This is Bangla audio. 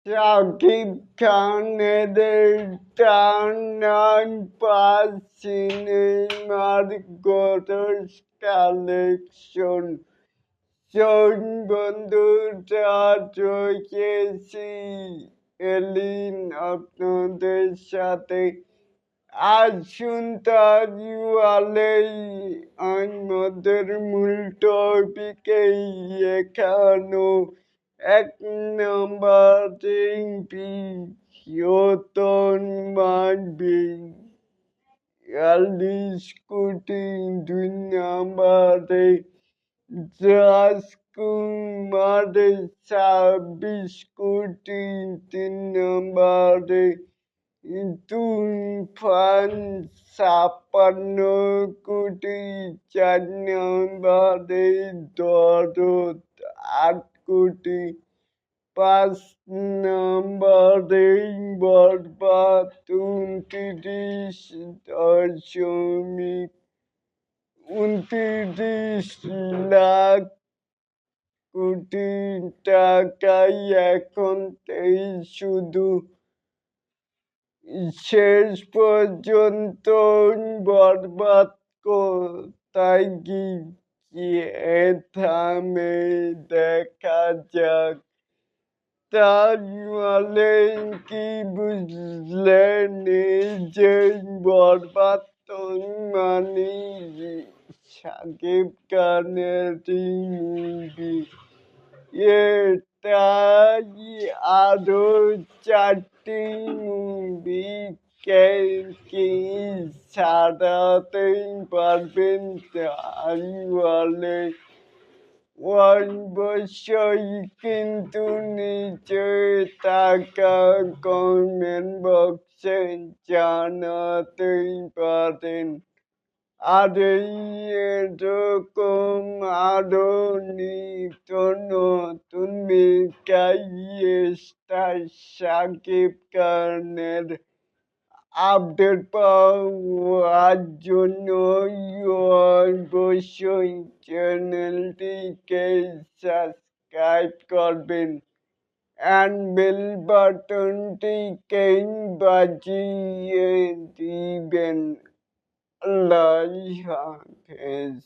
শাকিব খানের টার্নার পাঁচ সিনেমার গ্রস কালেকশন বন্ধুরা রয়েছি এলিন আপনাদের সাথে। আসুন তাহলে আমাদের মূল টপিকেই এখানো এক নম্বরে বিশ্বতন মারবে ৪০ কোটি, ২ নম্বরে রাজকুমারের ২৬ কোটি, ৩ নম্বরে তুফান ৫৬ কোটি, ৪ নম্বরে দরদ ৮ কোটি, ৫ নম্বরে বরবাদ ২৯.৩৯ লাখ কোটি টাকায় এখন এই শুধু শেষ পর্যন্ত বরবাদ কোথায় গিয়ে থামে দেখা যাক। তাহলে কি বুঝলেন এই যে বরবাদ মানে শাকিব খানের মুভি, এটাই আরো 4টি মুভি কি সারাতে পারবেন? তাহলে অবশ্যই কিন্তু নিচে থাকা কমেন্ট বক্সে জানাতেই পারেন। আর এরকম আরো নিত্য নতুন শাকিব খানের আপডেট পাওয়ার জন্য অবশ্যই চ্যানেলটিকে সাবস্ক্রাইব করবেন and বেল বাটনটিকে বাজিয়ে দিবেন। আল্লাহ হাফেজ।